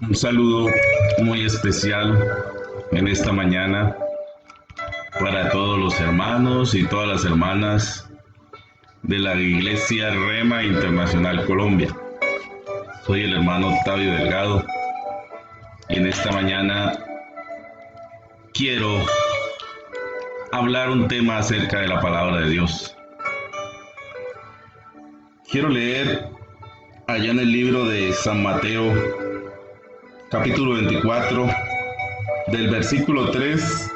Un saludo muy especial en esta mañana para todos los hermanos y todas las hermanas de la Iglesia Rema Internacional Colombia. Soy el hermano Octavio Delgado y en esta mañana quiero hablar un tema acerca de la palabra de Dios. Quiero leer allá en el libro de San Mateo, capítulo 24, del versículo 3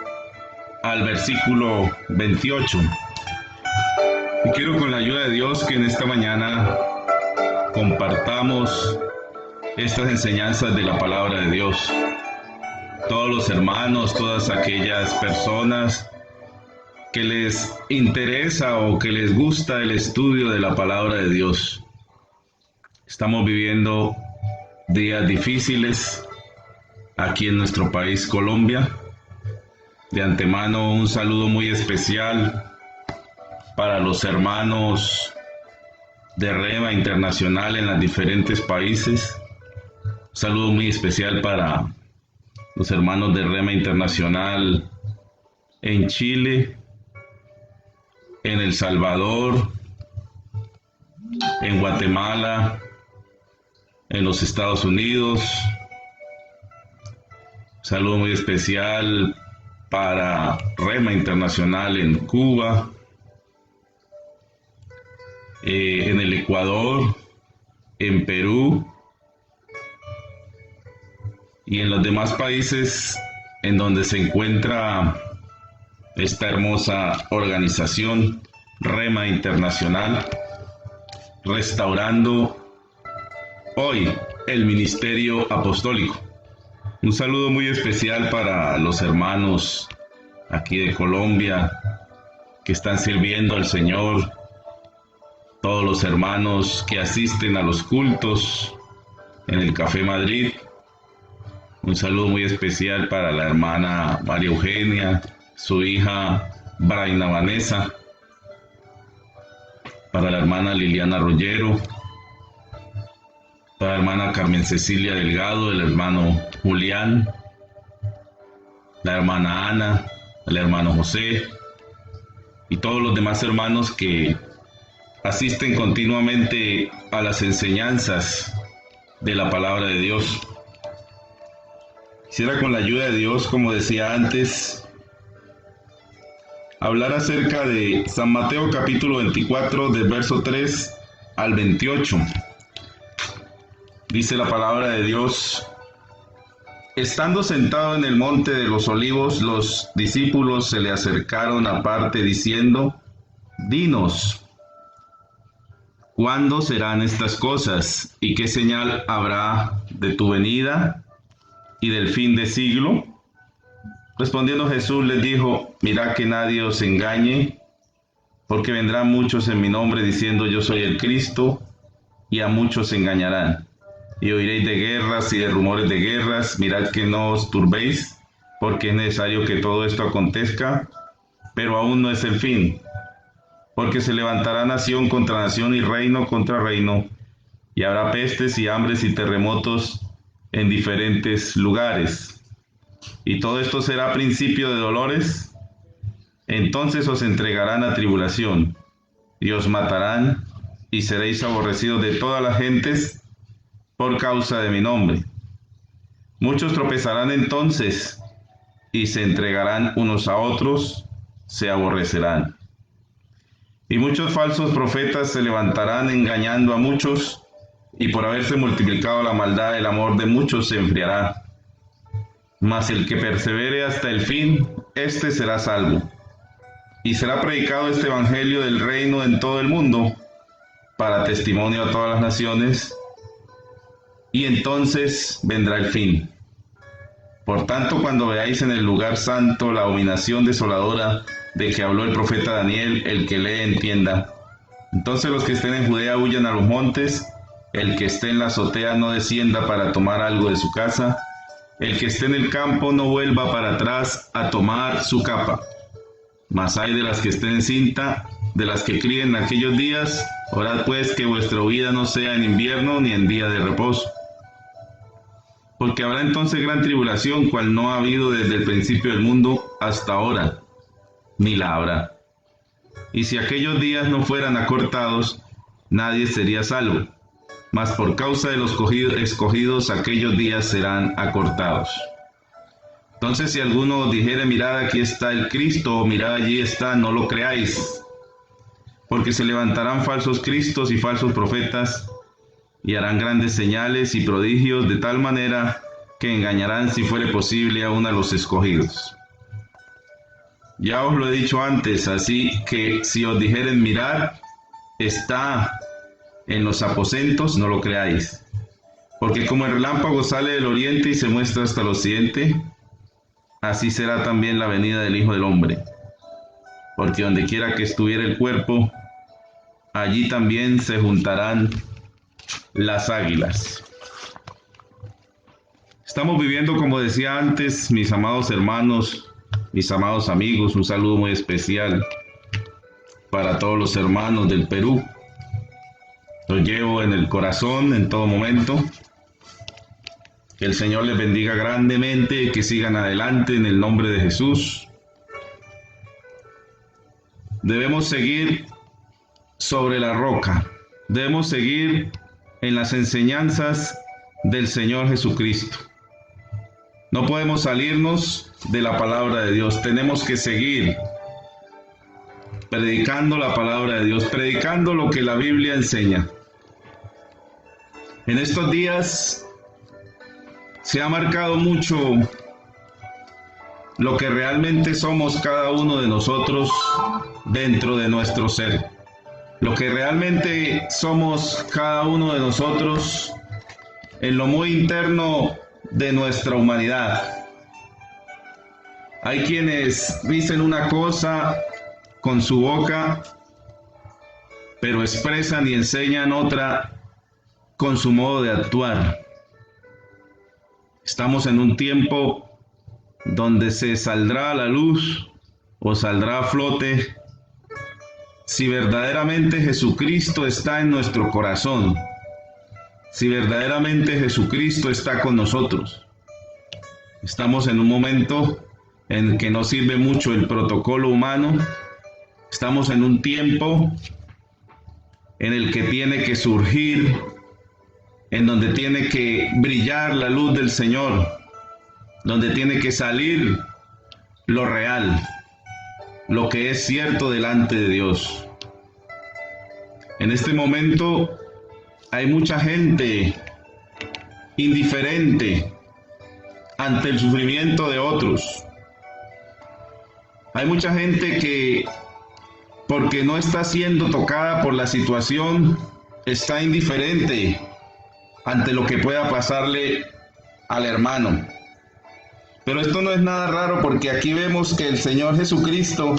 al versículo 28. Y quiero con la ayuda de Dios que en esta mañana compartamos estas enseñanzas de la palabra de Dios. Todos los hermanos, todas aquellas personas que les interesa o que les gusta el estudio de la palabra de Dios. Estamos viviendo días difíciles aquí en nuestro país, Colombia. De antemano, un saludo muy especial para los hermanos de Rema Internacional en los diferentes países. Un saludo muy especial para los hermanos de Rema Internacional en Chile, en El Salvador, en Guatemala, en los Estados Unidos. Saludo muy especial para Rema Internacional en Cuba, en el Ecuador, en Perú y en los demás países en donde se encuentra esta hermosa organización Rema Internacional, restaurando hoy el ministerio apostólico. Un saludo muy especial para los hermanos aquí de Colombia que están sirviendo al Señor, todos los hermanos que asisten a los cultos en el Café Madrid. Un saludo muy especial para la hermana María Eugenia, su hija Braina Vanessa, para la hermana Liliana Rollero, para la hermana Carmen Cecilia Delgado, el hermano Julián, la hermana Ana, el hermano José y todos los demás hermanos que asisten continuamente a las enseñanzas de la palabra de Dios. Quisiera con la ayuda de Dios, como decía antes, hablar acerca de San Mateo capítulo 24 del verso 3 al 28. Dice la palabra de Dios: estando sentado en el monte de los olivos, los discípulos se le acercaron aparte diciendo: dinos, ¿cuándo serán estas cosas? ¿Y qué señal habrá de tu venida y del fin de siglo? Respondiendo Jesús les dijo: mirad que nadie os engañe, porque vendrán muchos en mi nombre diciendo yo soy el Cristo, y a muchos engañarán. Y oiréis de guerras y de rumores de guerras. Mirad que no os turbéis, porque es necesario que todo esto acontezca, pero aún no es el fin. Porque se levantará nación contra nación y reino contra reino, y habrá pestes y hambres y terremotos en diferentes lugares. Y todo esto será principio de dolores. Entonces os entregarán a tribulación, y os matarán, y seréis aborrecidos de todas las gentes por causa de mi nombre. Muchos tropezarán entonces, y se entregarán unos a otros, se aborrecerán. Y muchos falsos profetas se levantarán engañando a muchos, y por haberse multiplicado la maldad, el amor de muchos se enfriará. Mas el que persevere hasta el fin, éste será salvo. Y será predicado este evangelio del reino en todo el mundo, para testimonio a todas las naciones, y entonces vendrá el fin. Por tanto, cuando veáis en el lugar santo la abominación desoladora de que habló el profeta Daniel, el que lee entienda. Entonces los que estén en Judea huyan a los montes, el que esté en la azotea no descienda para tomar algo de su casa, el que esté en el campo no vuelva para atrás a tomar su capa. Mas hay de las que estén en cinta, de las que críen en aquellos días. Orad pues que vuestra huida no sea en invierno ni en día de reposo. porque habrá entonces gran tribulación, cual no ha habido desde el principio del mundo hasta ahora, ni la habrá. Y si aquellos días no fueran acortados, nadie sería salvo, mas por causa de los escogidos aquellos días serán acortados. Entonces, si alguno dijere, mirad, aquí está el Cristo, o mirad, allí está, no lo creáis, porque se levantarán falsos cristos y falsos profetas, y harán grandes señales y prodigios, de tal manera que engañarán, si fuere posible, aún a los escogidos. Ya os lo he dicho antes, así que si os dijeren, mirad, está en los aposentos, no lo creáis. Porque como el relámpago sale del oriente y se muestra hasta el occidente, así será también la venida del Hijo del Hombre. Porque donde quiera que estuviera el cuerpo, allí también se juntarán las águilas. Estamos viviendo, como decía antes, mis amados hermanos, mis amados amigos, un saludo muy especial para todos los hermanos del Perú. Los llevo en el corazón en todo momento. Que el Señor les bendiga grandemente y que sigan adelante en el nombre de Jesús. Debemos seguir sobre la roca. Debemos seguir en las enseñanzas del Señor Jesucristo. No podemos salirnos de la palabra de Dios. Tenemos que seguir predicando la palabra de Dios, predicando lo que la Biblia enseña. En estos días se ha marcado mucho lo que realmente somos cada uno de nosotros dentro de nuestro ser. Lo que realmente somos cada uno de nosotros en lo muy interno de nuestra humanidad. Hay quienes dicen una cosa con su boca, pero expresan y enseñan otra con su modo de actuar. Estamos en un tiempo donde se saldrá a la luz o saldrá a flote si verdaderamente Jesucristo está en nuestro corazón, si verdaderamente Jesucristo está con nosotros. Estamos en un momento en que no sirve mucho el protocolo humano. Estamos en un tiempo en el que tiene que surgir, en donde tiene que brillar la luz del Señor, donde tiene que salir lo real, lo que es cierto delante de Dios. En este momento hay mucha gente indiferente ante el sufrimiento de otros. Hay mucha gente que, porque no está siendo tocada por la situación, está indiferente ante lo que pueda pasarle al hermano. Pero esto no es nada raro, porque aquí vemos que el Señor Jesucristo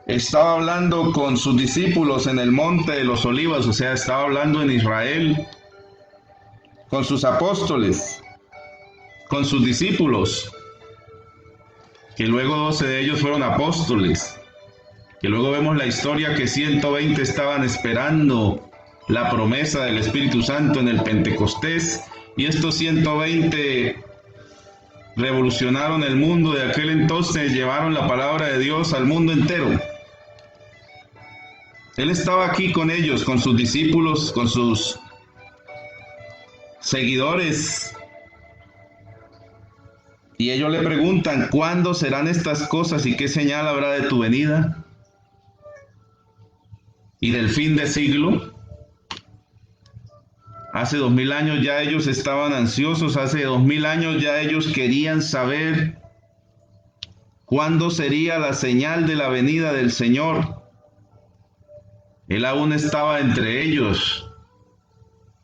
estaba hablando con sus discípulos en el Monte de los Olivos, o sea, estaba hablando en Israel, con sus apóstoles, con sus discípulos, que luego 12 de ellos fueron apóstoles, que luego vemos la historia que 120 estaban esperando la promesa del Espíritu Santo en el Pentecostés, y estos 120 revolucionaron el mundo de aquel entonces, llevaron la palabra de Dios al mundo entero. Él estaba aquí con ellos, con sus discípulos, con sus seguidores, y ellos le preguntan: ¿cuándo serán estas cosas y qué señal habrá de tu venida y del fin de siglo? Hace 2000 años ya ellos estaban ansiosos, hace 2000 años ya ellos querían saber cuándo sería la señal de la venida del Señor. Él aún estaba entre ellos,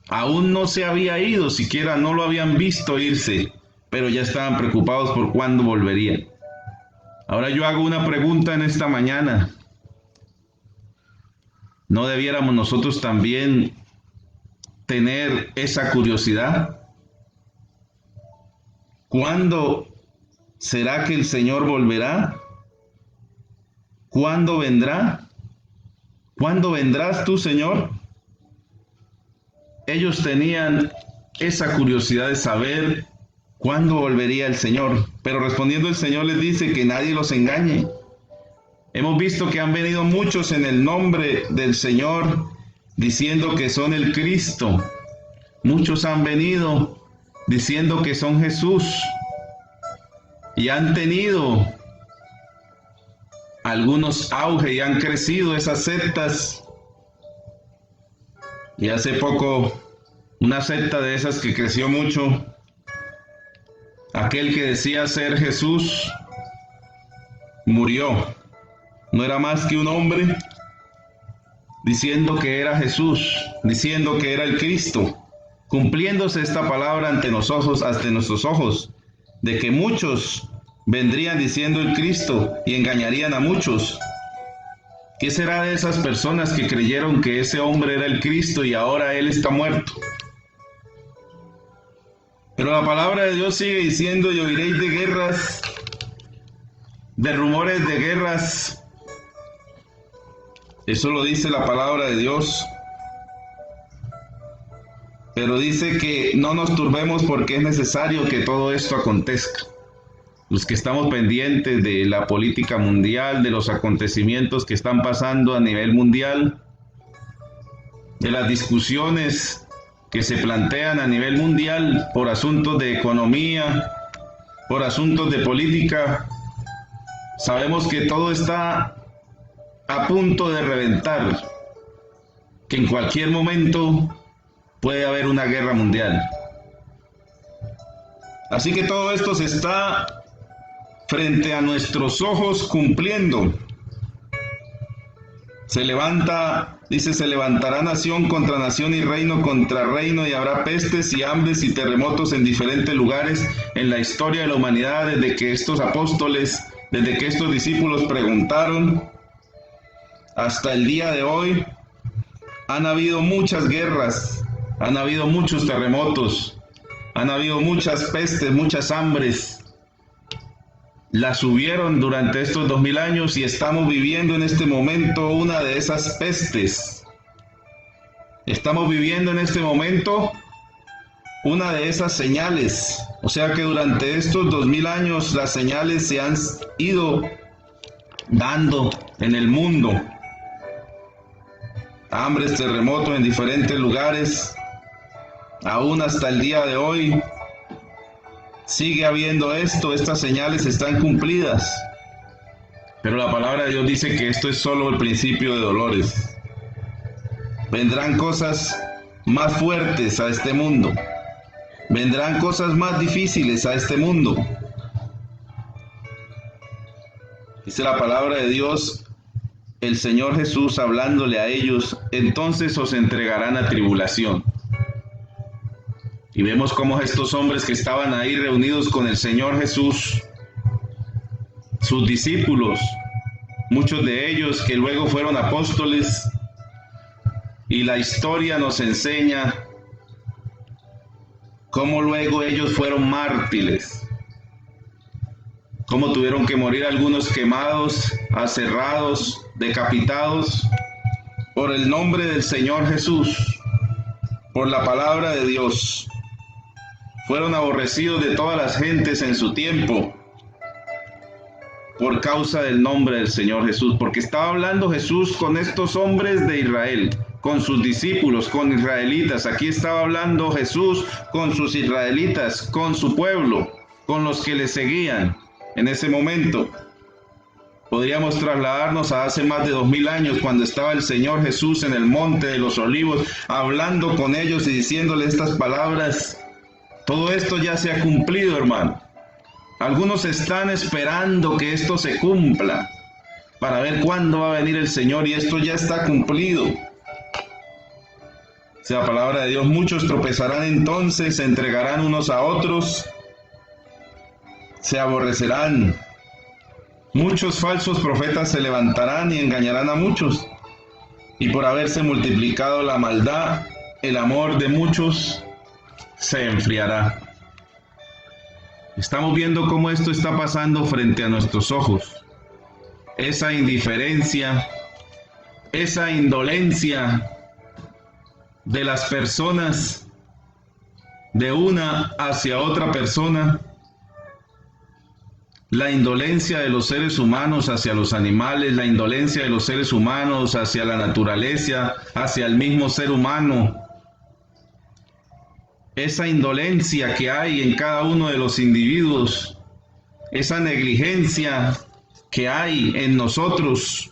aún no se había ido, siquiera no lo habían visto irse, pero ya estaban preocupados por cuándo volvería. Ahora yo hago una pregunta en esta mañana: ¿no debiéramos nosotros también tener esa curiosidad? ¿Cuándo será que el Señor volverá? ¿Cuándo vendrá? ¿Cuándo vendrás tú, Señor? Ellos tenían esa curiosidad de saber ¿Cuándo volvería el Señor? Pero respondiendo el Señor les dice que nadie los engañe. Hemos visto que han venido muchos en el nombre del Señor diciendo que son el Cristo. Muchos han venido diciendo que son Jesús y han tenido algunos auge y han crecido esas sectas. Y hace poco una secta de esas que creció mucho, aquel que decía ser Jesús murió. No era más que un hombre diciendo que era Jesús, diciendo que era el Cristo, cumpliéndose esta palabra ante nuestros ojos, de que muchos vendrían diciendo el Cristo y engañarían a muchos. ¿Qué será de esas personas que creyeron que ese hombre era el Cristo y ahora él está muerto? Pero la palabra de Dios sigue diciendo: y oiréis de guerras, de rumores de guerras. Eso lo dice la palabra de Dios. Pero dice que no nos turbemos porque es necesario que todo esto acontezca. Los que estamos pendientes de la política mundial, de los acontecimientos que están pasando a nivel mundial, de las discusiones que se plantean a nivel mundial por asuntos de economía, por asuntos de política, sabemos que todo está a punto de reventar, que en cualquier momento puede haber una guerra mundial. Así que todo esto se está frente a nuestros ojos cumpliendo. Se levantará nación contra nación y reino contra reino, y habrá pestes y hambres y terremotos en diferentes lugares en la historia de la humanidad, desde que estos apóstoles, desde que estos discípulos preguntaron hasta el día de hoy. Han habido muchas guerras, han habido muchos terremotos, han habido muchas pestes, muchas hambres. Las hubieron durante estos 2000 años y estamos viviendo en este momento una de esas pestes. Estamos viviendo en este momento una de esas señales. O sea que durante estos 2000 años las señales se han ido dando en el mundo. Hambres, terremotos en diferentes lugares. Aún hasta el día de hoy sigue habiendo esto, estas señales están cumplidas. Pero la palabra de Dios dice que esto es solo el principio de dolores. Vendrán cosas más fuertes a este mundo. Vendrán cosas más difíciles a este mundo. Dice la palabra de Dios, el Señor Jesús hablándole a ellos: entonces os entregarán a tribulación. Y vemos cómo estos hombres que estaban ahí reunidos con el Señor Jesús, sus discípulos, muchos de ellos que luego fueron apóstoles, y la historia nos enseña cómo luego ellos fueron mártires, cómo tuvieron que morir algunos quemados, aserrados, decapitados, por el nombre del Señor Jesús, por la palabra de Dios. Fueron aborrecidos de todas las gentes en su tiempo por causa del nombre del Señor Jesús, porque estaba hablando Jesús con estos hombres de Israel, con sus discípulos, con israelitas. Aquí estaba hablando Jesús con sus israelitas, con su pueblo, con los que le seguían en ese momento. Podríamos trasladarnos a hace más de 2000 años, cuando estaba el Señor Jesús en el monte de los olivos, hablando con ellos y diciéndoles estas palabras. Todo esto ya se ha cumplido, hermano. Algunos están esperando que esto se cumpla para ver cuándo va a venir el Señor, y esto ya está cumplido. Sea la palabra de Dios: muchos tropezarán entonces, se entregarán unos a otros, se aborrecerán. Muchos falsos profetas se levantarán y engañarán a muchos. Y por haberse multiplicado la maldad, el amor de muchos se enfriará. Estamos viendo cómo esto está pasando frente a nuestros ojos. Esa indiferencia, esa indolencia de las personas de una hacia otra persona, la indolencia de los seres humanos hacia los animales, la indolencia de los seres humanos hacia la naturaleza, hacia el mismo ser humano, esa indolencia que hay en cada uno de los individuos, esa negligencia que hay en nosotros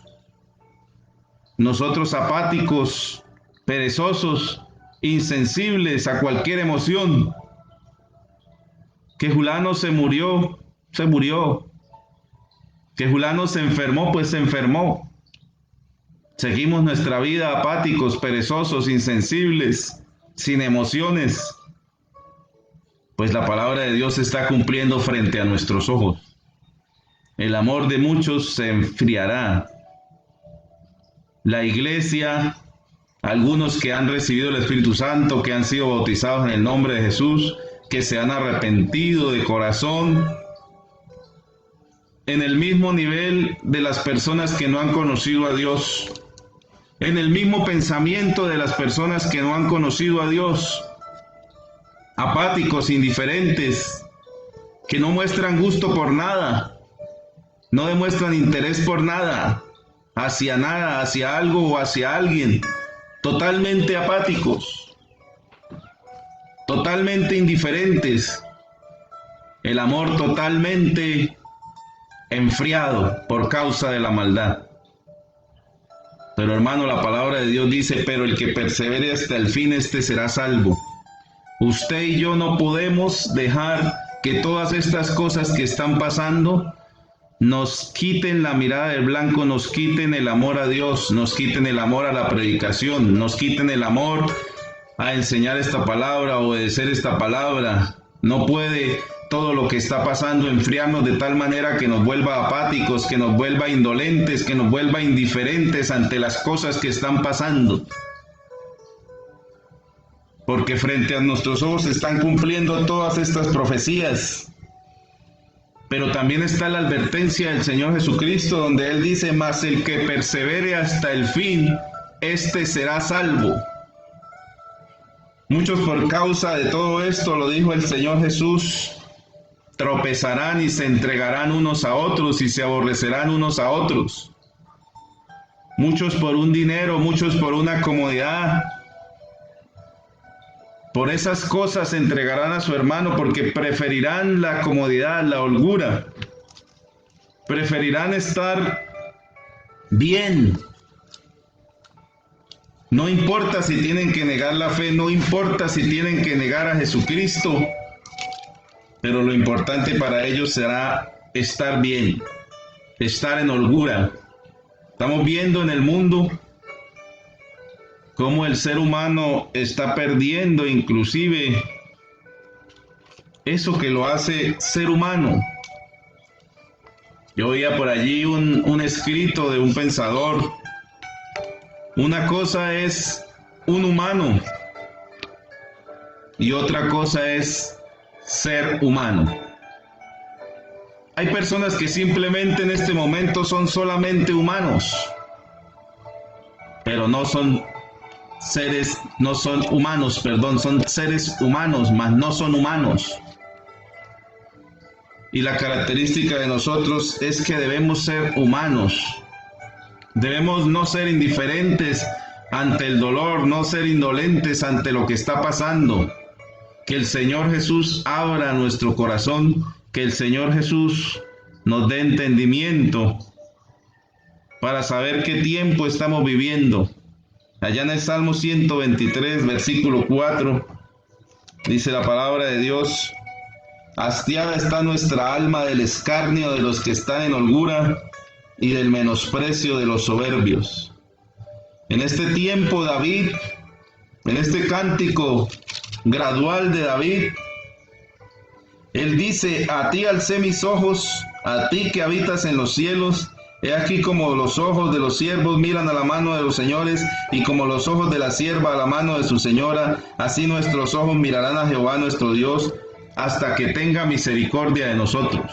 apáticos, perezosos, insensibles a cualquier emoción. Que fulano se murió. Que fulano se enfermó, pues se enfermó. Seguimos nuestra vida apáticos, perezosos, insensibles, sin emociones. Pues la palabra de Dios se está cumpliendo frente a nuestros ojos. El amor de muchos se enfriará. La iglesia, algunos que han recibido el Espíritu Santo, que han sido bautizados en el nombre de Jesús, que se han arrepentido de corazón, en el mismo nivel de las personas que no han conocido a Dios, en el mismo pensamiento de las personas que no han conocido a Dios, apáticos, indiferentes, que no muestran gusto por nada, no demuestran interés por nada, hacia algo o hacia alguien, totalmente apáticos, totalmente indiferentes, el amor totalmente enfriado por causa de la maldad. Pero hermano, la palabra de Dios dice, pero el que persevere hasta el fin, este será salvo. Usted y yo no podemos dejar que todas estas cosas que están pasando nos quiten la mirada del blanco, nos quiten el amor a Dios, nos quiten el amor a la predicación, nos quiten el amor a enseñar esta palabra, a obedecer esta palabra. No puede todo lo que está pasando enfriarnos de tal manera que nos vuelva apáticos, que nos vuelva indolentes, que nos vuelva indiferentes ante las cosas que están pasando. Porque frente a nuestros ojos se están cumpliendo todas estas profecías. Pero también está la advertencia del Señor Jesucristo, donde Él dice, mas el que persevere hasta el fin, este será salvo. Muchos por causa de todo esto, lo dijo el Señor Jesús, tropezarán y se entregarán unos a otros y se aborrecerán unos a otros. Muchos por un dinero, muchos por una comodidad. Por esas cosas se entregarán a su hermano porque preferirán la comodidad, la holgura. Preferirán estar bien. No importa si tienen que negar la fe, no importa si tienen que negar a Jesucristo, pero lo importante para ellos será estar bien, estar en holgura. Estamos viendo en el mundo cómo el ser humano está perdiendo inclusive eso que lo hace ser humano. Yo oía por allí un escrito de un pensador. Una cosa es un humano y otra cosa es ser humano. Hay personas que simplemente en este momento son solamente humanos, pero no son humanos, son seres humanos, mas no son humanos. Y la característica de nosotros es que debemos ser humanos. Debemos no ser indiferentes ante el dolor, no ser indolentes ante lo que está pasando. Que el Señor Jesús abra nuestro corazón, que el Señor Jesús nos dé entendimiento para saber qué tiempo estamos viviendo. Allá en el Salmo 123, versículo 4, dice la palabra de Dios, hastiada está nuestra alma del escarnio de los que están en holgura y del menosprecio de los soberbios. En este tiempo David, en este cántico gradual de David, él dice, a ti alcé mis ojos, a ti que habitas en los cielos, he aquí como los ojos de los siervos miran a la mano de los señores, y como los ojos de la sierva a la mano de su señora, así nuestros ojos mirarán a Jehová nuestro Dios, hasta que tenga misericordia de nosotros.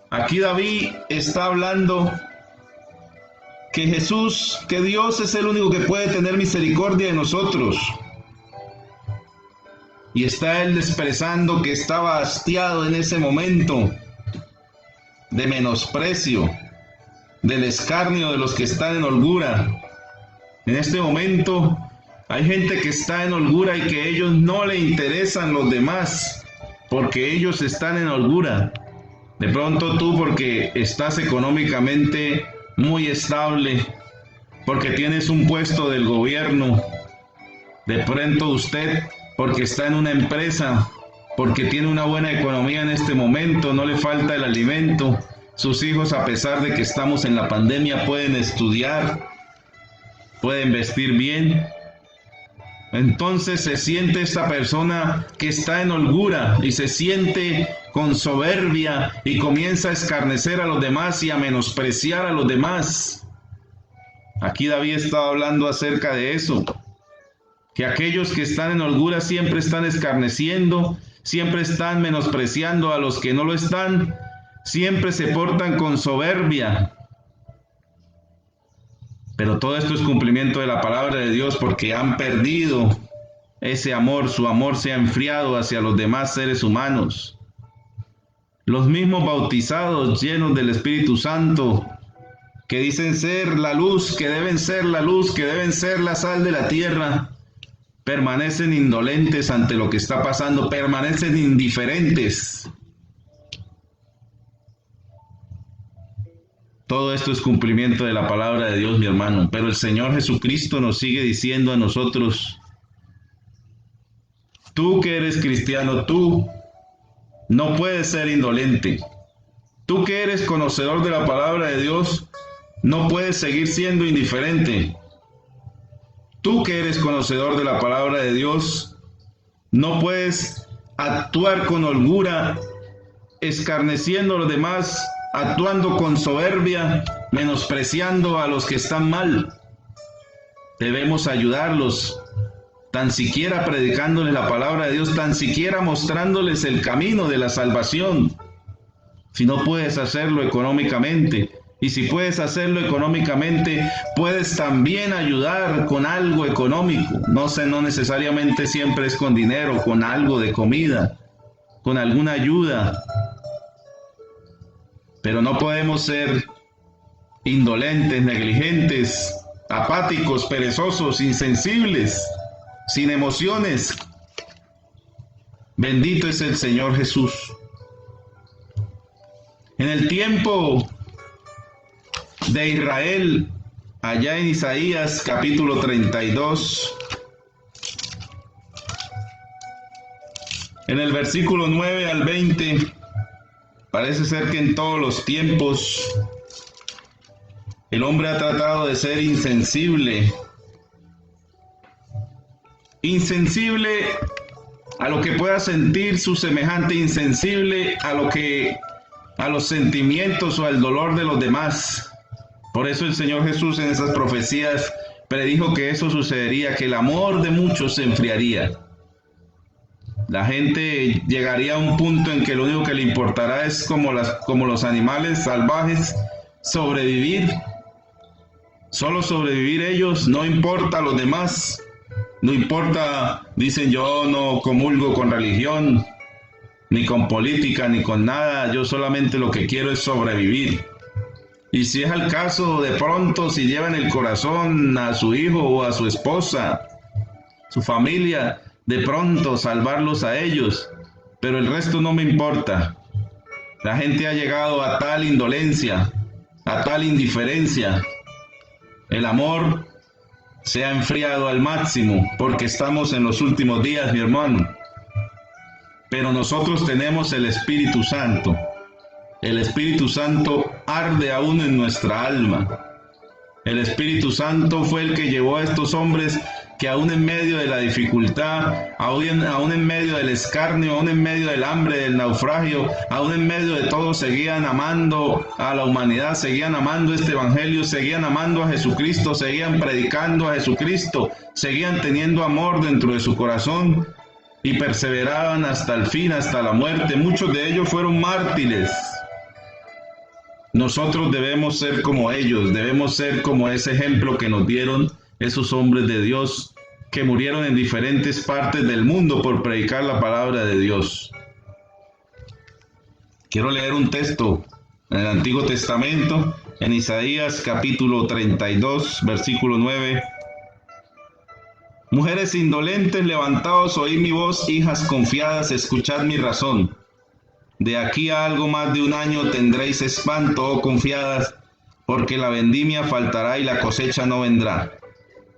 Aquí David está hablando que Dios es el único que puede tener misericordia de nosotros. Y está él expresando que estaba hastiado en ese momento de menosprecio, del escarnio de los que están en holgura. En este momento hay gente que está en holgura y que a ellos no le interesan los demás, porque ellos están en holgura. De pronto tú, porque estás económicamente muy estable, porque tienes un puesto del gobierno, de pronto usted, porque está en una empresa, porque tiene una buena economía en este momento, no le falta el alimento, sus hijos, a pesar de que estamos en la pandemia, pueden estudiar, pueden vestir bien. Entonces se siente esta persona que está en holgura y se siente con soberbia y comienza a escarnecer a los demás y a menospreciar a los demás. Aquí David estaba hablando acerca de eso, que aquellos que están en holgura siempre están escarneciendo, siempre están menospreciando a los que no lo están, siempre se portan con soberbia. Pero todo esto es cumplimiento de la palabra de Dios, porque han perdido ese amor, su amor se ha enfriado hacia los demás seres humanos. Los mismos bautizados, llenos del Espíritu Santo, que dicen ser la luz, que deben ser la luz, que deben ser la sal de la tierra, permanecen indolentes ante lo que está pasando, permanecen indiferentes. Todo esto es cumplimiento de la palabra de Dios, mi hermano. Pero el Señor Jesucristo nos sigue diciendo a nosotros, tú que eres cristiano, tú no puedes ser indolente. Tú que eres conocedor de la palabra de Dios, no puedes seguir siendo indiferente. Tú que eres conocedor de la palabra de Dios, no puedes actuar con holgura, escarneciendo a los demás, actuando con soberbia, menospreciando a los que están mal. Debemos ayudarlos, tan siquiera predicándoles la palabra de Dios, tan siquiera mostrándoles el camino de la salvación. Si no puedes hacerlo económicamente, y si puedes hacerlo económicamente, puedes también ayudar con algo económico. No necesariamente siempre es con dinero, con algo de comida, con alguna ayuda. Pero no podemos ser indolentes, negligentes, apáticos, perezosos, insensibles, sin emociones. Bendito es el Señor Jesús. En el tiempo de Israel, allá en Isaías capítulo 32, en el versículo 9 al 20, parece ser que en todos los tiempos el hombre ha tratado de ser insensible a lo que pueda sentir su semejante, insensible a los sentimientos o al dolor de los demás. Por eso el Señor Jesús en esas profecías predijo que eso sucedería, que el amor de muchos se enfriaría. La gente llegaría a un punto en que lo único que le importará es, como los animales salvajes, sobrevivir. Solo sobrevivir ellos, no importa a los demás. No importa, dicen, yo no comulgo con religión, ni con política, ni con nada. Yo solamente lo que quiero es sobrevivir. Y si es el caso, de pronto, si llevan el corazón a su hijo o a su esposa, su familia, de pronto salvarlos a ellos, pero el resto no me importa. La gente ha llegado a tal indolencia, a tal indiferencia. El amor se ha enfriado al máximo, porque estamos en los últimos días, mi hermano. Pero nosotros tenemos el Espíritu Santo. El Espíritu Santo arde aún en nuestra alma. El Espíritu Santo fue el que llevó a estos hombres que aún en medio de la dificultad, aún en medio del escarnio, aún en medio del hambre, del naufragio, aún en medio de todo, seguían amando a la humanidad, seguían amando este evangelio, seguían amando a Jesucristo, seguían predicando a Jesucristo, seguían teniendo amor dentro de su corazón y perseveraban hasta el fin, hasta la muerte. Muchos de ellos fueron mártires. Nosotros debemos ser como ellos, debemos ser como ese ejemplo que nos dieron esos hombres de Dios que murieron en diferentes partes del mundo por predicar la palabra de Dios. Quiero leer un texto en el Antiguo Testamento, en Isaías capítulo 32, versículo 9. Mujeres indolentes, levantaos, oíd mi voz, hijas confiadas, escuchad mi razón. De aquí a algo más de un año tendréis espanto, oh confiadas, porque la vendimia faltará y la cosecha no vendrá.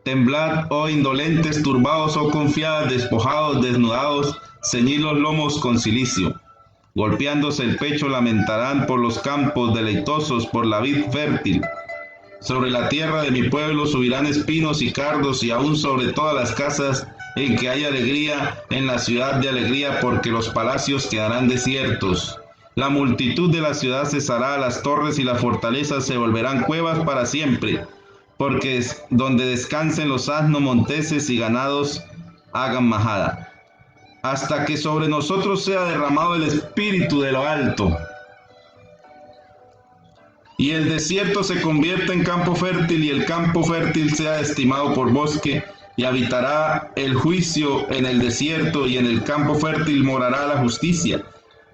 Temblad, oh indolentes, turbaos, oh confiadas, despojados, desnudados, ceñid los lomos con cilicio. Golpeándose el pecho lamentarán por los campos deleitosos, por la vid fértil. Sobre la tierra de mi pueblo subirán espinos y cardos, y aún sobre todas las casas en que hay alegría, en la ciudad de alegría, porque los palacios quedarán desiertos. La multitud de la ciudad cesará, las torres y las fortalezas se volverán cuevas para siempre, porque es donde descansen los asnos monteses y ganados hagan majada, hasta que sobre nosotros sea derramado el espíritu de lo alto, y el desierto se convierta en campo fértil, y el campo fértil sea estimado por bosque, y habitará el juicio en el desierto, y en el campo fértil morará la justicia,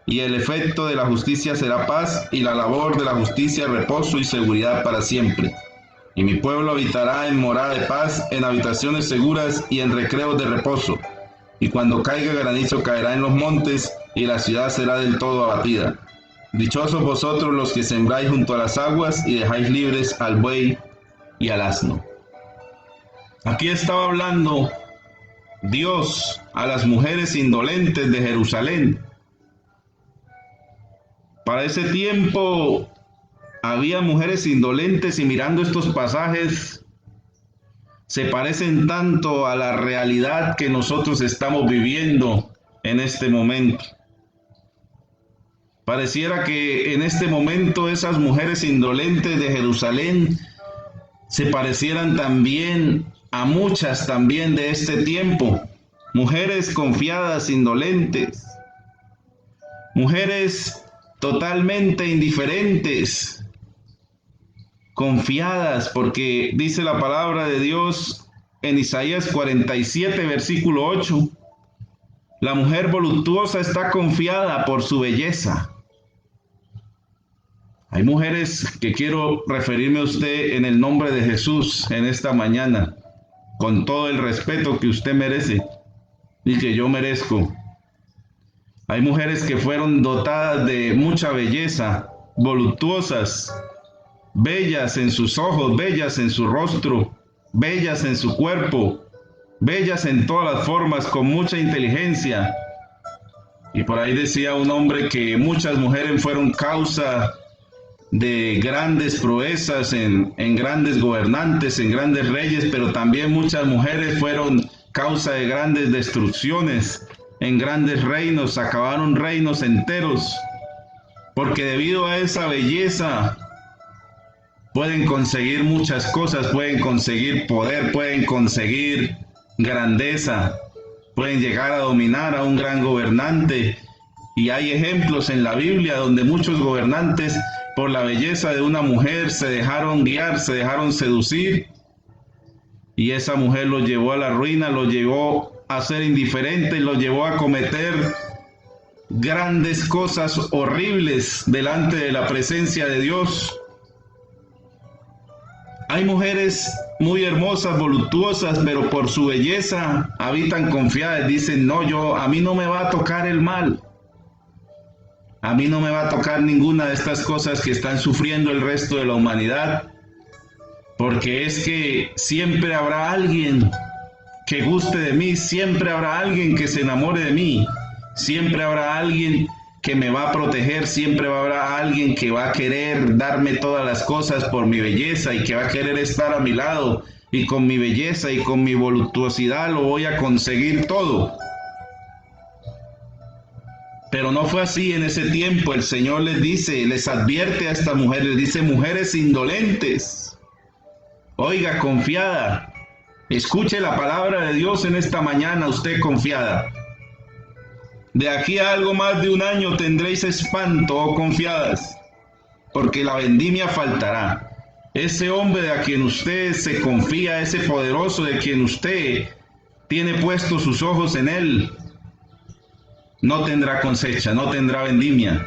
y el efecto de la justicia será paz, y la labor de la justicia reposo y seguridad para siempre. Y mi pueblo habitará en morada de paz, en habitaciones seguras y en recreos de reposo. Y cuando caiga granizo caerá en los montes, y la ciudad será del todo abatida. Dichosos vosotros los que sembráis junto a las aguas y dejáis libres al buey y al asno. Aquí estaba hablando Dios a las mujeres indolentes de Jerusalén. Para ese tiempo había mujeres indolentes, y mirando estos pasajes se parecen tanto a la realidad que nosotros estamos viviendo en este momento. Pareciera que en este momento esas mujeres indolentes de Jerusalén se parecieran también a muchas también de este tiempo. Mujeres confiadas, indolentes. Mujeres totalmente indiferentes. Confiadas, porque dice la palabra de Dios en Isaías 47, versículo 8. La mujer voluptuosa está confiada por su belleza. Hay mujeres que quiero referirme a usted en el nombre de Jesús en esta mañana, con todo el respeto que usted merece y que yo merezco. Hay mujeres que fueron dotadas de mucha belleza, voluptuosas, bellas en sus ojos, bellas en su rostro, bellas en su cuerpo, bellas en todas las formas, con mucha inteligencia. Y por ahí decía un hombre que muchas mujeres fueron causa de grandes proezas en grandes gobernantes, en grandes reyes, pero también muchas mujeres fueron causa de grandes destrucciones en grandes reinos, acabaron reinos enteros, porque debido a esa belleza pueden conseguir muchas cosas, pueden conseguir poder, pueden conseguir grandeza, pueden llegar a dominar a un gran gobernante. Y hay ejemplos en la Biblia donde muchos gobernantes, por la belleza de una mujer, se dejaron guiar, se dejaron seducir, y esa mujer los llevó a la ruina, los llevó a ser indiferentes, los llevó a cometer grandes cosas horribles delante de la presencia de Dios. Hay mujeres muy hermosas, voluptuosas, pero por su belleza habitan confiadas, dicen, no, a mí no me va a tocar el mal. A mí no me va a tocar ninguna de estas cosas que están sufriendo el resto de la humanidad, porque es que siempre habrá alguien que guste de mí, siempre habrá alguien que se enamore de mí, siempre habrá alguien que me va a proteger, siempre habrá alguien que va a querer darme todas las cosas por mi belleza y que va a querer estar a mi lado, y con mi belleza y con mi voluptuosidad lo voy a conseguir todo. Pero no fue así en ese tiempo. El Señor les dice, les advierte a estas mujeres, les dice, mujeres indolentes, oiga, confiada, escuche la palabra de Dios en esta mañana, usted confiada. De aquí a algo más de un año tendréis espanto, oh confiadas, porque la vendimia faltará. Ese hombre de a quien usted se confía, ese poderoso de quien usted tiene puestos sus ojos en él, no tendrá cosecha, no tendrá vendimia,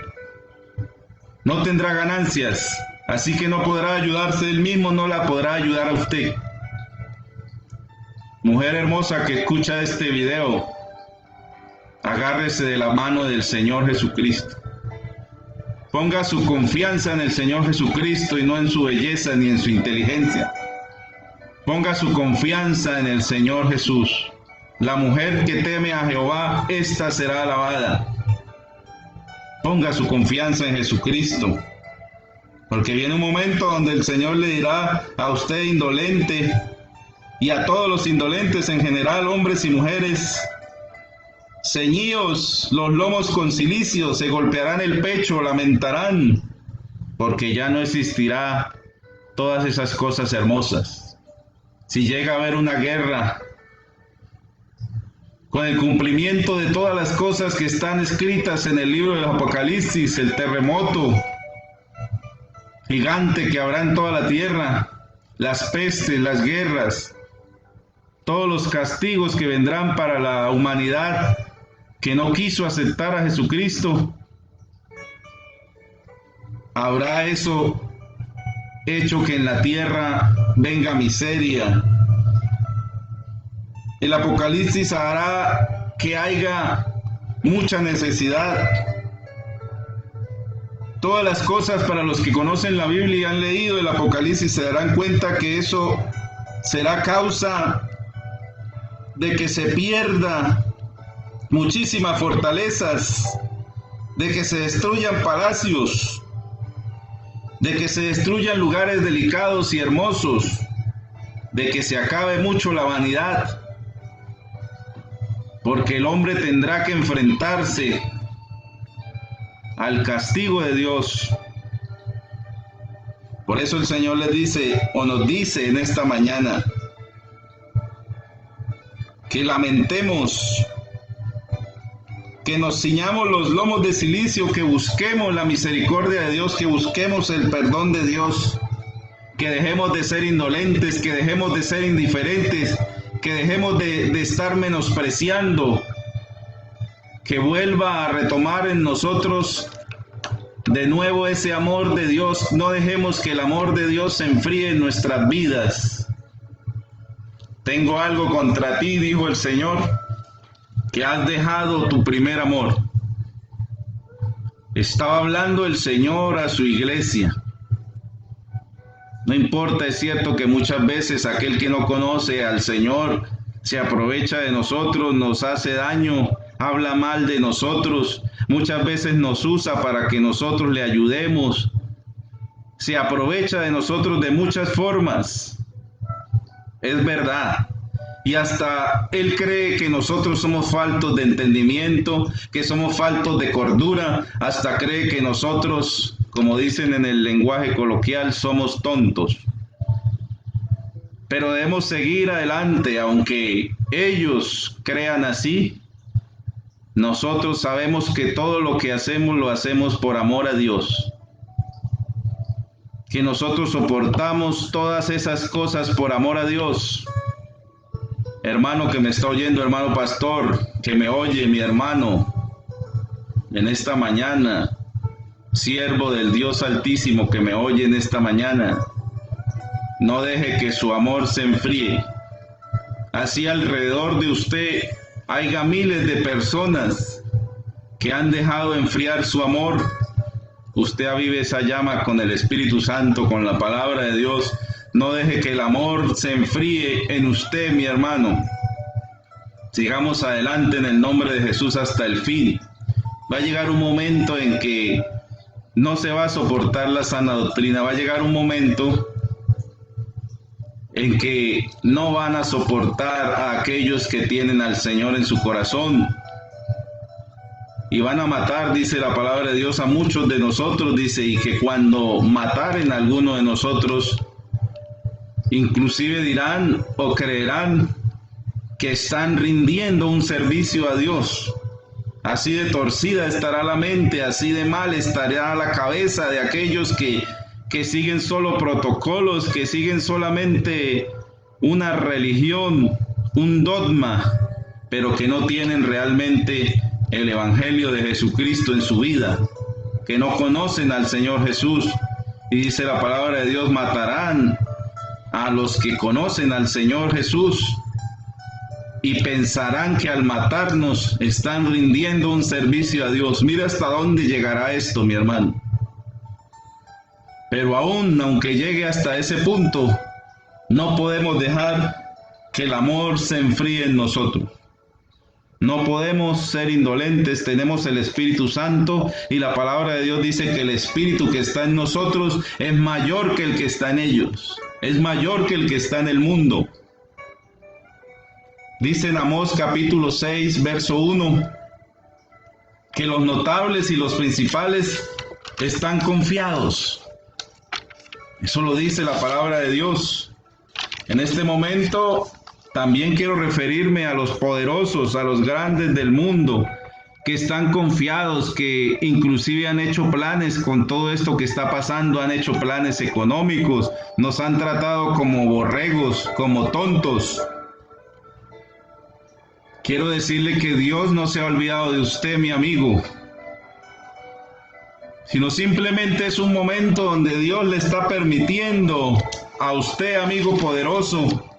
no tendrá ganancias, así que no podrá ayudarse él mismo, no la podrá ayudar a usted. Mujer hermosa que escucha este video, agárrese de la mano del Señor Jesucristo. Ponga su confianza en el Señor Jesucristo y no en su belleza ni en su inteligencia. Ponga su confianza en el Señor Jesús. La mujer que teme a Jehová, ésta será alabada. Ponga su confianza en Jesucristo, porque viene un momento donde el Señor le dirá a usted indolente y a todos los indolentes en general, hombres y mujeres: ceñíos los lomos con cilicio, se golpearán el pecho, lamentarán, porque ya no existirá todas esas cosas hermosas. Si llega a haber una guerra, con el cumplimiento de todas las cosas que están escritas en el libro del Apocalipsis, el terremoto gigante que habrá en toda la tierra, las pestes, las guerras, todos los castigos que vendrán para la humanidad que no quiso aceptar a Jesucristo, habrá eso hecho que en la tierra venga miseria. El Apocalipsis hará que haya mucha necesidad. Todas las cosas, para los que conocen la Biblia y han leído el Apocalipsis, se darán cuenta que eso será causa de que se pierda muchísimas fortalezas, de que se destruyan palacios, de que se destruyan lugares delicados y hermosos, de que se acabe mucho la vanidad, porque el hombre tendrá que enfrentarse al castigo de Dios. Por eso el Señor les dice, o nos dice en esta mañana, que lamentemos, que nos ciñamos los lomos de cilicio, que busquemos la misericordia de Dios, que busquemos el perdón de Dios, que dejemos de ser indolentes, que dejemos de ser indiferentes, que dejemos de estar menospreciando, que vuelva a retomar en nosotros de nuevo ese amor de Dios. No dejemos que el amor de Dios se enfríe en nuestras vidas. Tengo algo contra ti, dijo el Señor, que has dejado tu primer amor. Estaba hablando el Señor a su iglesia. No importa, es cierto que muchas veces aquel que no conoce al Señor se aprovecha de nosotros, nos hace daño, habla mal de nosotros, muchas veces nos usa para que nosotros le ayudemos, se aprovecha de nosotros de muchas formas. Es verdad. Y hasta él cree que nosotros somos faltos de entendimiento, que somos faltos de cordura, hasta cree que nosotros, como dicen en el lenguaje coloquial, somos tontos. Pero debemos seguir adelante, aunque ellos crean así. Nosotros sabemos que todo lo que hacemos lo hacemos por amor a Dios. Que nosotros soportamos todas esas cosas por amor a Dios. Hermano que me está oyendo, hermano pastor, que me oye, mi hermano, en esta mañana, siervo del Dios Altísimo que me oye en esta mañana, no deje que su amor se enfríe. Así alrededor de usted haya miles de personas que han dejado enfriar su amor. Usted avive esa llama con el Espíritu Santo, con la palabra de Dios. No deje que el amor se enfríe en usted, mi hermano. Sigamos adelante en el nombre de Jesús hasta el fin. Va a llegar un momento en que no se va a soportar la sana doctrina. Va a llegar un momento en que no van a soportar a aquellos que tienen al Señor en su corazón. Y van a matar, dice la palabra de Dios, a muchos de nosotros, dice, y que cuando mataren a alguno de nosotros, inclusive dirán o creerán que están rindiendo un servicio a Dios. Así de torcida estará la mente, así de mal estará la cabeza de aquellos que siguen solo protocolos, que siguen solamente una religión un dogma, pero que no tienen realmente el Evangelio de Jesucristo en su vida, que no conocen al Señor Jesús. Y dice la palabra de Dios, matarán a los que conocen al Señor Jesús y pensarán que al matarnos están rindiendo un servicio a Dios. Mira hasta dónde llegará esto, mi hermano. Pero aún, aunque llegue hasta ese punto, no podemos dejar que el amor se enfríe en nosotros. No podemos ser indolentes, tenemos el Espíritu Santo y la palabra de Dios dice que el Espíritu que está en nosotros es mayor que el que está en ellos, es mayor que el que está en el mundo. Dice en Amós capítulo 6, verso 1, que los notables y los principales están confiados. Eso lo dice la palabra de Dios. En este momento también quiero referirme a los poderosos, a los grandes del mundo, que están confiados, que inclusive han hecho planes con todo esto que está pasando, han hecho planes económicos, nos han tratado como borregos, como tontos. Quiero decirle que Dios no se ha olvidado de usted, mi amigo, sino simplemente es un momento donde Dios le está permitiendo a usted, amigo poderoso,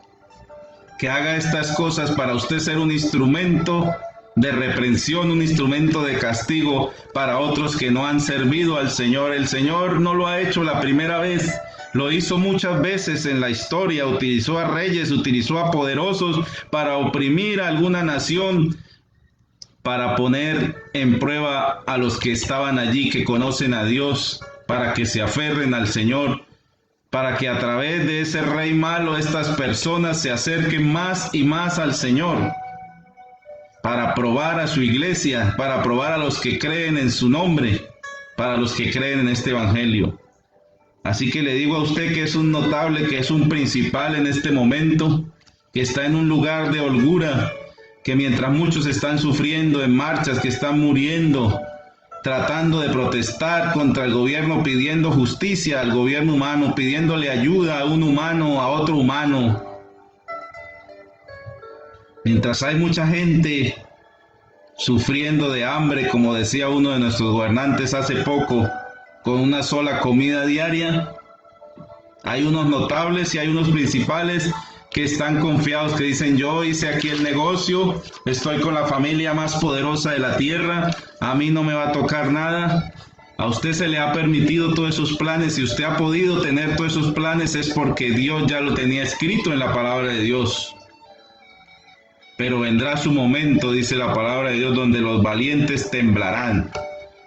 que haga estas cosas para usted ser un instrumento de reprensión, un instrumento de castigo para otros que no han servido al Señor. El Señor no lo ha hecho la primera vez, lo hizo muchas veces en la historia, utilizó a reyes, utilizó a poderosos para oprimir a alguna nación, para poner en prueba a los que estaban allí, que conocen a Dios, para que se aferren al Señor, para que a través de ese rey malo estas personas se acerquen más y más al Señor, para probar a su iglesia, para probar a los que creen en su nombre, para los que creen en este evangelio. Así que le digo a usted que es un notable, que es un principal en este momento, que está en un lugar de holgura, que mientras muchos están sufriendo en marchas, que están muriendo, tratando de protestar contra el gobierno, pidiendo justicia al gobierno humano, pidiéndole ayuda a un humano, a otro humano. Mientras hay mucha gente sufriendo de hambre, como decía uno de nuestros gobernantes hace poco, con una sola comida diaria, hay unos notables y hay unos principales que están confiados, que dicen: yo hice aquí el negocio, estoy con la familia más poderosa de la tierra, a mí no me va a tocar nada. A usted se le ha permitido todos esos planes, y usted ha podido tener todos esos planes es porque Dios ya lo tenía escrito en la palabra de Dios. Pero vendrá su momento, dice la palabra de Dios, donde los valientes temblarán,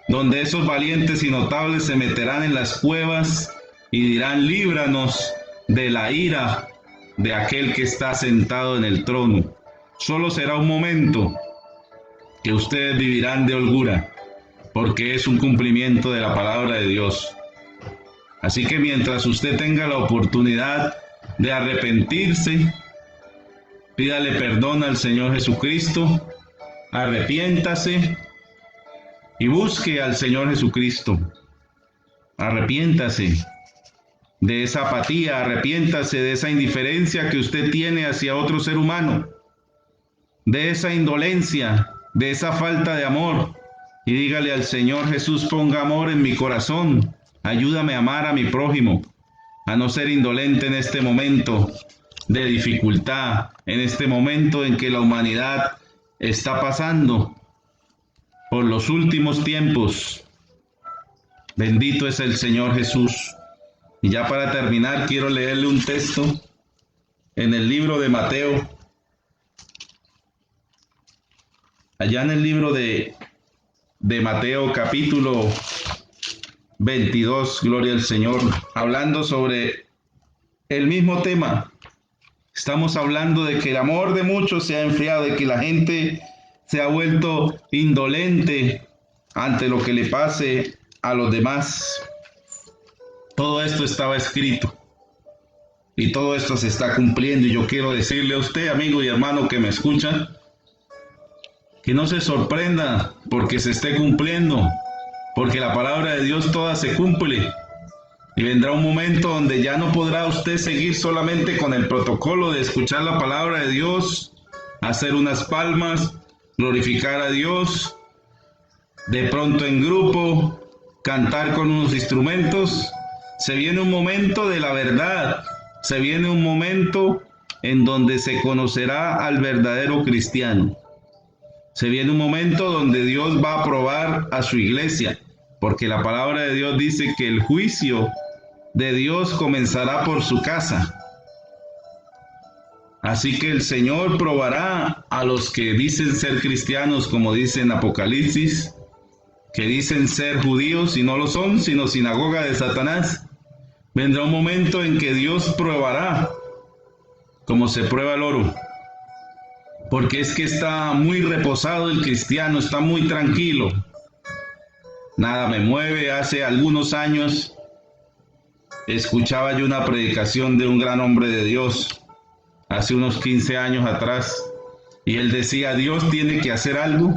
donde esos valientes y notables se meterán en las cuevas y dirán: líbranos de la ira de aquel que está sentado en el trono. Solo será un momento que ustedes vivirán de holgura, porque es un cumplimiento de la palabra de Dios. Así que mientras usted tenga la oportunidad de arrepentirse, pídale perdón al Señor Jesucristo, arrepiéntase y busque al Señor Jesucristo. Arrepiéntase de esa apatía, arrepiéntase de esa indiferencia que usted tiene hacia otro ser humano, de esa indolencia, de esa falta de amor, y dígale al Señor: Jesús, ponga amor en mi corazón, ayúdame a amar a mi prójimo, a no ser indolente en este momento de dificultad, en este momento en que la humanidad está pasando por los últimos tiempos. Bendito es el Señor Jesús. Y ya para terminar, quiero leerle un texto en el libro de Mateo. Allá en el libro de Mateo capítulo 22, gloria al Señor, hablando sobre el mismo tema. Estamos hablando de que el amor de muchos se ha enfriado, de que la gente se ha vuelto indolente ante lo que le pase a los demás. Todo esto estaba escrito y todo esto se está cumpliendo, y yo quiero decirle a usted, amigo y hermano que me escucha, que no se sorprenda porque se esté cumpliendo, porque la palabra de Dios toda se cumple, y vendrá un momento donde ya no podrá usted seguir solamente con el protocolo de escuchar la palabra de Dios hacer unas palmas, glorificar a Dios, de pronto en grupo, cantar con unos instrumentos. Se viene un momento de la verdad, se viene un momento en donde se conocerá al verdadero cristiano. Se viene un momento donde Dios va a probar a su iglesia, porque la palabra de Dios dice que el juicio de Dios comenzará por su casa. Así que el Señor probará a los que dicen ser cristianos, como dice en Apocalipsis, que dicen ser judíos y no lo son, sino sinagoga de Satanás. Vendrá un momento en que Dios probará, como se prueba el oro, porque es que está muy reposado el cristiano, está muy tranquilo. Nada me mueve. Hace algunos años escuchaba yo una predicación de un gran hombre de Dios, hace unos 15 años atrás, y él decía: Dios tiene que hacer algo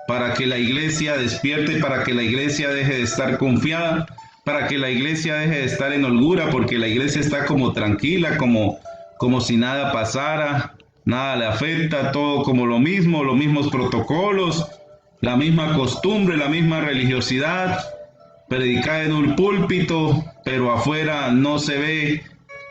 para que la iglesia despierte, para que la iglesia deje de estar confiada, para que la iglesia deje de estar en holgura, porque la iglesia está como tranquila, como si nada pasara, nada le afecta, todo como lo mismo, los mismos protocolos, la misma costumbre, la misma religiosidad, predicar en un púlpito, pero afuera no se ve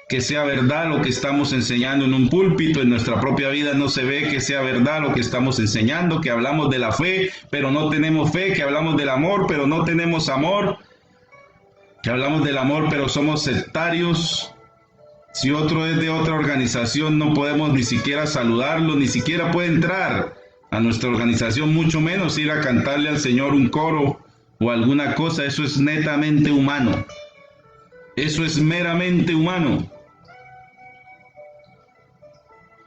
que sea verdad lo que estamos enseñando en un púlpito. En nuestra propia vida no se ve que sea verdad lo que estamos enseñando, que hablamos de la fe, pero no tenemos fe, que hablamos del amor, pero no tenemos amor, que hablamos del amor, pero somos sectarios. Si otro es de otra organización, no podemos ni siquiera saludarlo, ni siquiera puede entrar a nuestra organización, mucho menos ir a cantarle al Señor un coro o alguna cosa. Eso es netamente humano. Eso es meramente humano.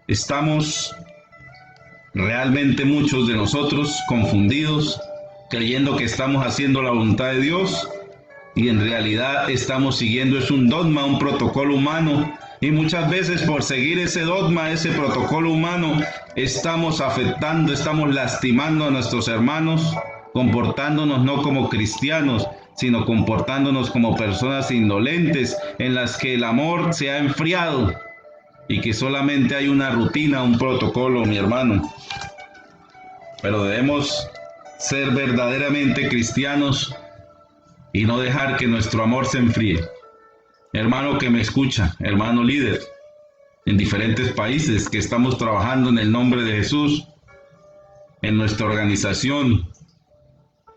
Estamos realmente muchos de nosotros confundidos, creyendo que estamos haciendo la voluntad de Dios, y en realidad estamos siguiendo es un dogma, un protocolo humano, y muchas veces por seguir ese dogma, ese protocolo humano, estamos afectando, estamos lastimando a nuestros hermanos, comportándonos no como cristianos, sino comportándonos como personas indolentes, en las que el amor se ha enfriado y que solamente hay una rutina, un protocolo, mi hermano. Pero debemos ser verdaderamente cristianos y no dejar que nuestro amor se enfríe. Hermano que me escucha, hermano líder, en diferentes países que estamos trabajando en el nombre de Jesús, en nuestra organización,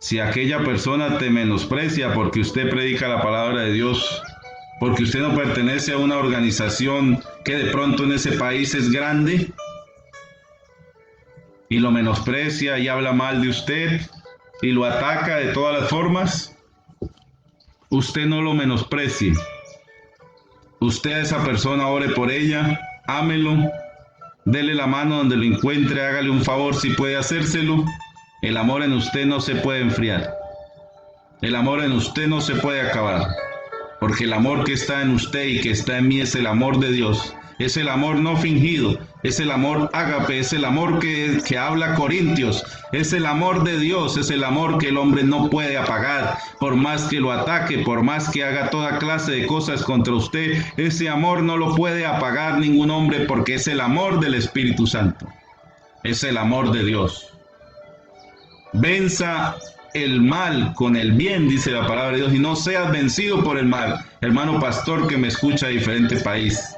si aquella persona te menosprecia porque usted predica la palabra de Dios, porque usted no pertenece a una organización que de pronto en ese país es grande, y lo menosprecia y habla mal de usted y lo ataca de todas las formas, usted no lo menosprecie. Usted a esa persona ore por ella, ámelo, dele la mano donde lo encuentre, hágale un favor si puede hacérselo. El amor en usted no se puede enfriar. El amor en usted no se puede acabar. Porque el amor que está en usted y que está en mí es el amor de Dios. Es el amor no fingido, es el amor ágape, es el amor que habla Corintios, es el amor de Dios, es el amor que el hombre no puede apagar, por más que lo ataque, por más que haga toda clase de cosas contra usted, ese amor no lo puede apagar ningún hombre, porque es el amor del Espíritu Santo, es el amor de Dios. Venza el mal con el bien, dice la palabra de Dios, y no seas vencido por el mal. Hermano pastor que me escucha de diferente país,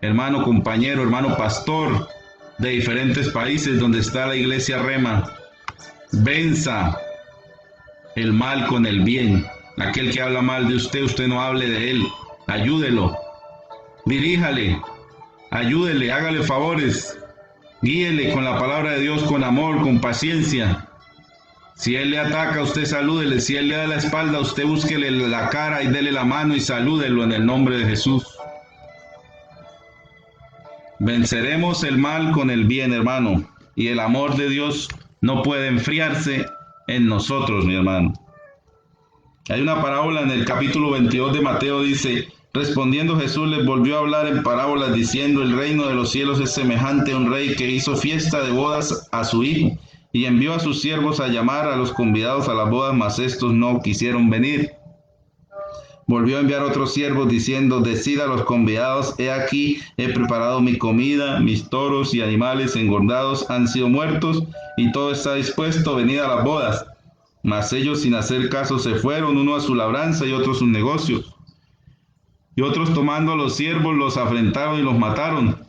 hermano compañero, hermano pastor de diferentes países donde está la iglesia Rema, venza el mal con el bien. Aquel que habla mal de usted, usted no hable de él, ayúdelo, diríjale, ayúdele, hágale favores, guíele con la palabra de Dios, con amor, con paciencia. Si él le ataca, usted salúdele. Si él le da la espalda, usted búsquele la cara y dele la mano y salúdelo en el nombre de Jesús. Venceremos el mal con el bien, hermano, y el amor de Dios no puede enfriarse en nosotros, mi hermano. Hay una parábola en el capítulo 22 de Mateo, dice: respondiendo Jesús les volvió a hablar en parábolas diciendo: el reino de los cielos es semejante a un rey que hizo fiesta de bodas a su hijo, y envió a sus siervos a llamar a los convidados a las bodas, mas estos no quisieron venir. volvió a enviar otros siervos diciendo: decid a los convidados, he aquí, he preparado mi comida, mis toros y animales engordados han sido muertos, y todo está dispuesto, venid a las bodas. Mas ellos, sin hacer caso, se fueron, uno a su labranza y otro a sus negocios. Y otros, tomando a los siervos, los afrentaron y los mataron.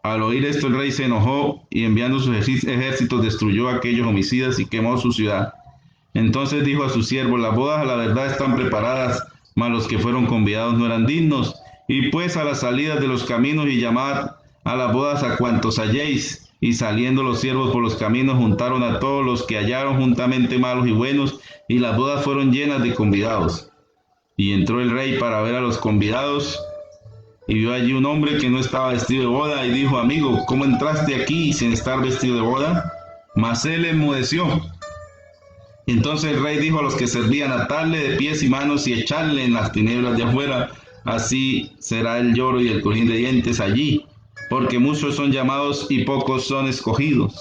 Al oír esto, el rey se enojó y, enviando sus ejércitos, destruyó a aquellos homicidas y quemó su ciudad. Entonces dijo a sus siervos: las bodas a la verdad están preparadas, mas los que fueron convidados no eran dignos. Y pues a las salidas de los caminos y llamad a las bodas a cuantos halléis. Y saliendo los siervos por los caminos, juntaron a todos los que hallaron, juntamente malos y buenos, y las bodas fueron llenas de convidados. Y entró el rey para ver a los convidados, y vio allí un hombre que no estaba vestido de boda, y dijo: amigo, ¿cómo entraste aquí sin estar vestido de boda? Mas él enmudeció. Entonces el rey dijo a los que servían: atarle de pies y manos y echarle en las tinieblas de afuera, así será el lloro y el crujir de dientes allí, porque muchos son llamados y pocos son escogidos.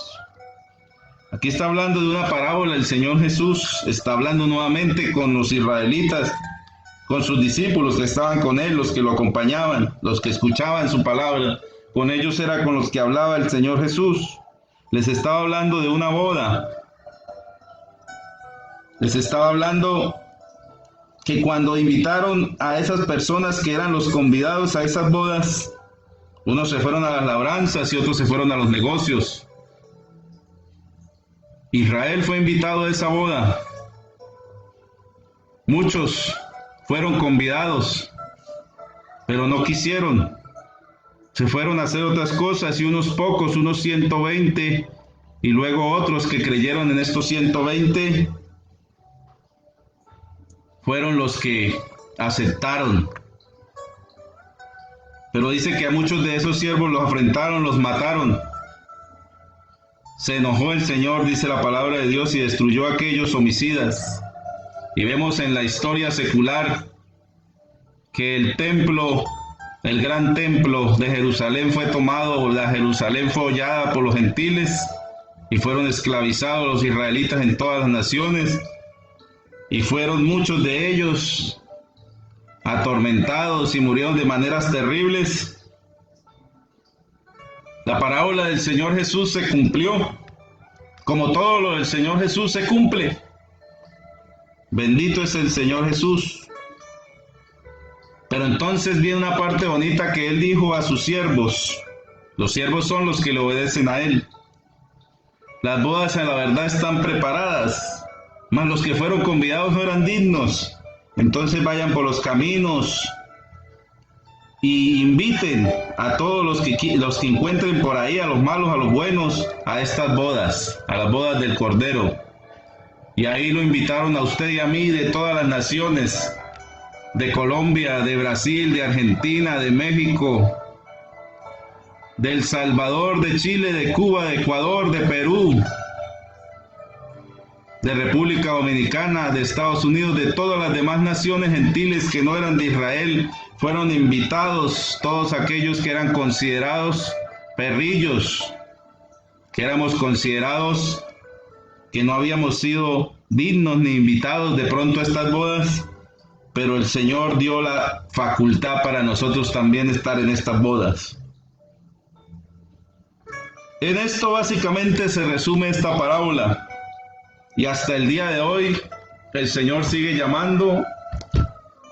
Aquí está hablando de una parábola. El Señor Jesús está hablando nuevamente con los israelitas, con sus discípulos que estaban con él, los que lo acompañaban, los que escuchaban su palabra. Con ellos era con los que hablaba el Señor Jesús. Les estaba hablando de una boda. Les estaba hablando que cuando invitaron a esas personas que eran los convidados a esas bodas, unos se fueron a las labranzas y otros se fueron a los negocios. Israel fue invitado a esa boda. Muchos fueron convidados, pero no quisieron. Se fueron a hacer otras cosas, y unos pocos, unos 120, y luego otros que creyeron en estos 120, fueron los que aceptaron. Pero dice que a muchos de esos siervos los afrentaron, los mataron. Se enojó el Señor, dice la palabra de Dios, y destruyó a aquellos homicidas. Y vemos en la historia secular que el templo, el gran templo de Jerusalén fue tomado, la Jerusalén fue hollada por los gentiles y fueron esclavizados los israelitas en todas las naciones, y fueron muchos de ellos atormentados y murieron de maneras terribles. La parábola del Señor Jesús se cumplió, como todo lo del Señor Jesús se cumple. Bendito es el Señor Jesús. Pero entonces viene una parte bonita que él dijo a sus siervos. Los siervos son los que le obedecen a él. Las bodas a la verdad están preparadas, mas los que fueron convidados no eran dignos. Entonces vayan por los caminos y inviten a todos los que encuentren por ahí, a los malos, a los buenos, a estas bodas, a las bodas del Cordero. Y ahí lo invitaron a usted y a mí de todas las naciones, de Colombia, de Brasil, de Argentina, de México, de El Salvador, de Chile, de Cuba, de Ecuador, de Perú, de República Dominicana, de Estados Unidos, de todas las demás naciones gentiles que no eran de Israel. Fueron invitados todos aquellos que eran considerados perrillos, que éramos considerados que no habíamos sido dignos ni invitados de pronto a estas bodas, pero el Señor dio la facultad para nosotros también estar en estas bodas. En esto básicamente se resume esta parábola. Y hasta el día de hoy el Señor sigue llamando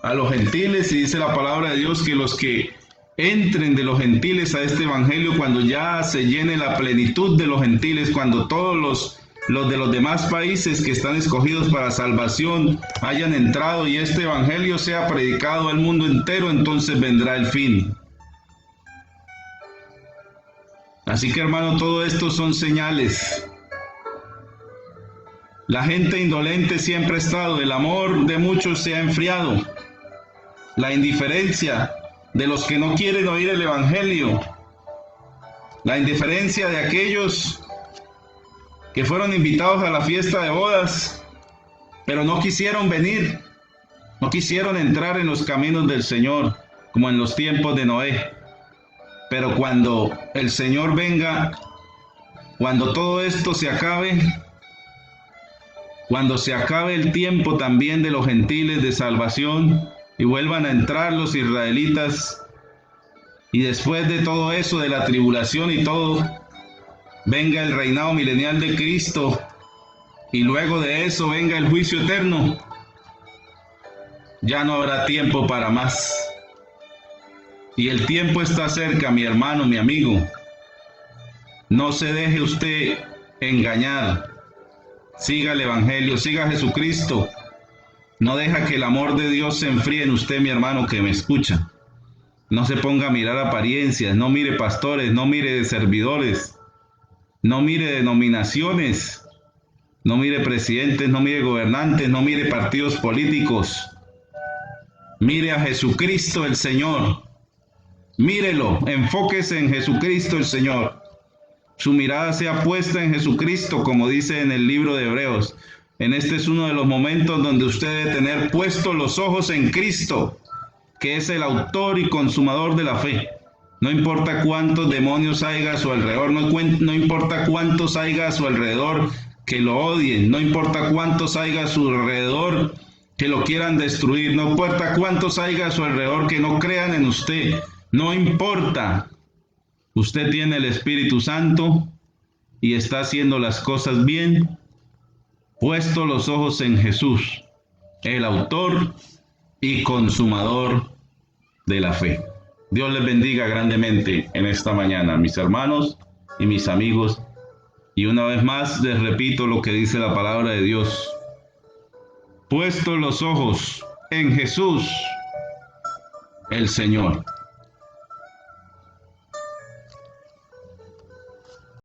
a los gentiles, y dice la palabra de Dios que los que entren de los gentiles a este evangelio, cuando ya se llene la plenitud de los gentiles, cuando todos los de los demás países que están escogidos para salvación hayan entrado y este evangelio sea predicado al mundo entero, entonces vendrá el fin. Así que, hermano, todo esto son señales. La gente indolente siempre ha estado, el amor de muchos se ha enfriado, la indiferencia de los que no quieren oír el evangelio, la indiferencia de aquellos que fueron invitados a la fiesta de bodas, pero no quisieron venir, no quisieron entrar en los caminos del Señor, como en los tiempos de Noé. Pero cuando el Señor venga, cuando todo esto se acabe, cuando se acabe el tiempo también de los gentiles de salvación, y vuelvan a entrar los israelitas, y después de todo eso, de la tribulación y todo, venga el reinado milenial de Cristo, y luego de eso venga el juicio eterno. Ya no habrá tiempo para más. Y el tiempo está cerca, mi hermano, mi amigo. No se deje usted engañar. Siga el Evangelio, siga a Jesucristo. No deja que el amor de Dios se enfríe en usted, mi hermano, que me escucha. No se ponga a mirar apariencias, no mire pastores, no mire servidores, no mire denominaciones, no mire presidentes, no mire gobernantes, no mire partidos políticos. Mire a Jesucristo el Señor. Mírelo, enfóquese en Jesucristo el Señor. Su mirada sea puesta en Jesucristo, como dice en el libro de Hebreos. Este es uno de los momentos donde usted debe tener puestos los ojos en Cristo, que es el autor y consumador de la fe. No importa cuántos demonios haya a su alrededor, no importa cuántos haya a su alrededor que lo odien, no importa cuántos haya a su alrededor que lo quieran destruir, no importa cuántos haya a su alrededor que no crean en usted, no importa. Usted tiene el Espíritu Santo y está haciendo las cosas bien, puesto los ojos en Jesús, el autor y consumador de la fe. Dios les bendiga grandemente en esta mañana, mis hermanos y mis amigos. Y una vez más les repito lo que dice la palabra de Dios. Puesto los ojos en Jesús, el Señor.